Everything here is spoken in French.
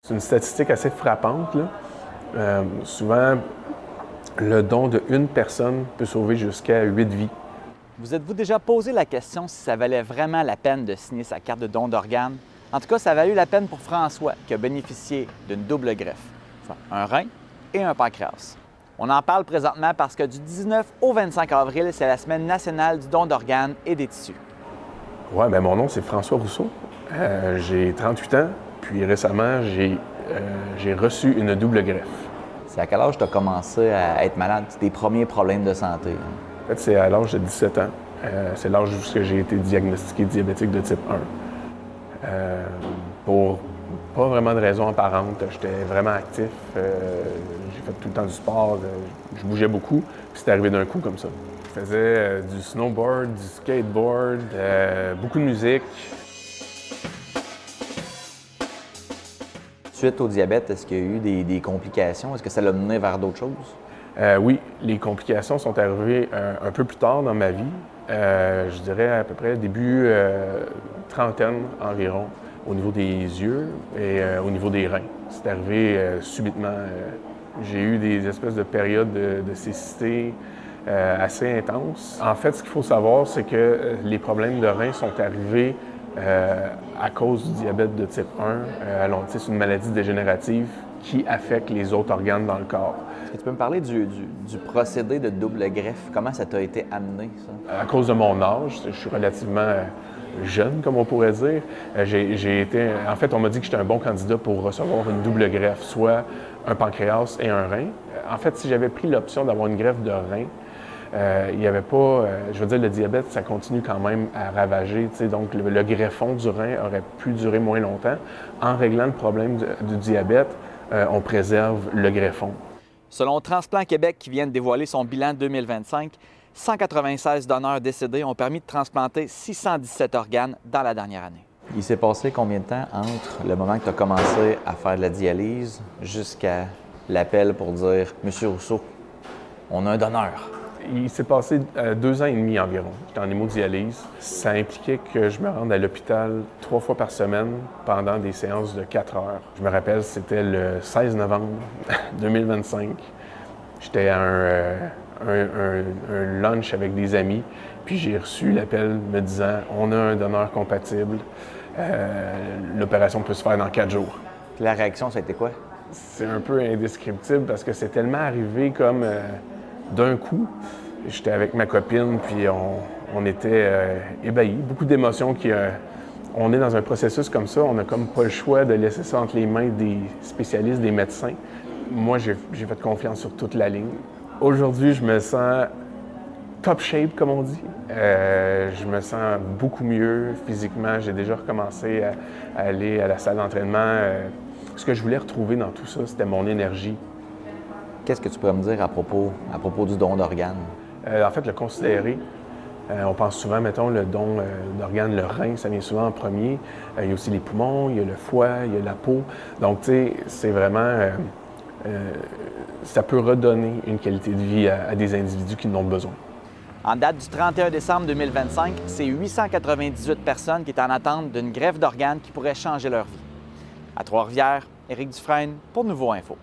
C'est une statistique assez frappante, là. Souvent, le don d'une personne peut sauver jusqu'à 8 vies. Vous êtes-vous déjà posé la question si ça valait vraiment la peine de signer sa carte de don d'organes? En tout cas, ça a valu la peine pour François, qui a bénéficié d'une double greffe, enfin, un rein et un pancréas. On en parle présentement parce que du 19 au 25 avril, c'est la semaine nationale du don d'organes et des tissus. Oui, bien mon nom, c'est François Rousseau. J'ai 38 ans, puis récemment, j'ai reçu une double greffe. C'est à quel âge tu as commencé à être malade? Tes premiers problèmes de santé? En fait, c'est à l'âge de 17 ans. C'est l'âge où j'ai été diagnostiqué diabétique de type 1. Pour pas vraiment de raison apparente. J'étais vraiment actif. J'ai fait tout le temps du sport. Je bougeais beaucoup. Puis c'est arrivé d'un coup comme ça. Je faisais du snowboard, du skateboard, beaucoup de musique. Suite au diabète, est-ce qu'il y a eu des complications? Est-ce que ça l'a mené vers d'autres choses? Oui, les complications sont arrivées un peu plus tard dans ma vie. Je dirais à peu près début trentaine environ, au niveau des yeux et au niveau des reins. C'est arrivé subitement. J'ai eu des espèces de périodes de cécité assez intenses. En fait, ce qu'il faut savoir, c'est que les problèmes de reins sont arrivés à cause du diabète de type 1. C'est une maladie dégénérative qui affecte les autres organes dans le corps. Est-ce que tu peux me parler du procédé de double greffe? Comment ça t'a été amené, ça? À cause de mon âge, je suis relativement jeune, comme on pourrait dire. En fait, on m'a dit que j'étais un bon candidat pour recevoir une double greffe, soit un pancréas et un rein. En fait, si j'avais pris l'option d'avoir une greffe de rein, il n'y avait pas, je veux dire, le diabète, ça continue quand même à ravager, donc le greffon du rein aurait pu durer moins longtemps. En réglant le problème du diabète, on préserve le greffon. Selon Transplant Québec, qui vient de dévoiler son bilan 2025, 196 donneurs décédés ont permis de transplanter 617 organes dans la dernière année. Il s'est passé combien de temps entre le moment que tu as commencé à faire de la dialyse jusqu'à l'appel pour dire « Monsieur Rousseau, on a un donneur ». Il s'est passé 2 ans et demi environ. J'étais en hémodialyse. Ça impliquait que je me rende à l'hôpital 3 fois par semaine pendant des séances de 4 heures. Je me rappelle, c'était le 16 novembre 2025. J'étais à un lunch avec des amis, puis j'ai reçu l'appel me disant « On a un donneur compatible. L'opération peut se faire dans 4 jours. » La réaction, ça a été quoi? C'est un peu indescriptible parce que c'est tellement arrivé comme d'un coup. J'étais avec ma copine, puis on était ébahis. Beaucoup d'émotions on est dans un processus comme ça, on n'a comme pas le choix de laisser ça entre les mains des spécialistes, des médecins. Moi, j'ai fait confiance sur toute la ligne. Aujourd'hui, je me sens top shape, comme on dit. Je me sens beaucoup mieux physiquement. J'ai déjà recommencé à aller à la salle d'entraînement. Ce que je voulais retrouver dans tout ça, c'était mon énergie. Qu'est-ce que tu pourrais me dire à propos du don d'organes? En fait, le considérer. On pense souvent, mettons, le don d'organes, le rein, ça vient souvent en premier. Il y a aussi les poumons, il y a le foie, il y a la peau. Donc, tu sais, c'est vraiment... ça peut redonner une qualité de vie à des individus qui en ont besoin. En date du 31 décembre 2025, c'est 898 personnes qui étaient en attente d'une greffe d'organes qui pourrait changer leur vie. À Trois-Rivières, Éric Dufresne pour Nouveau Info.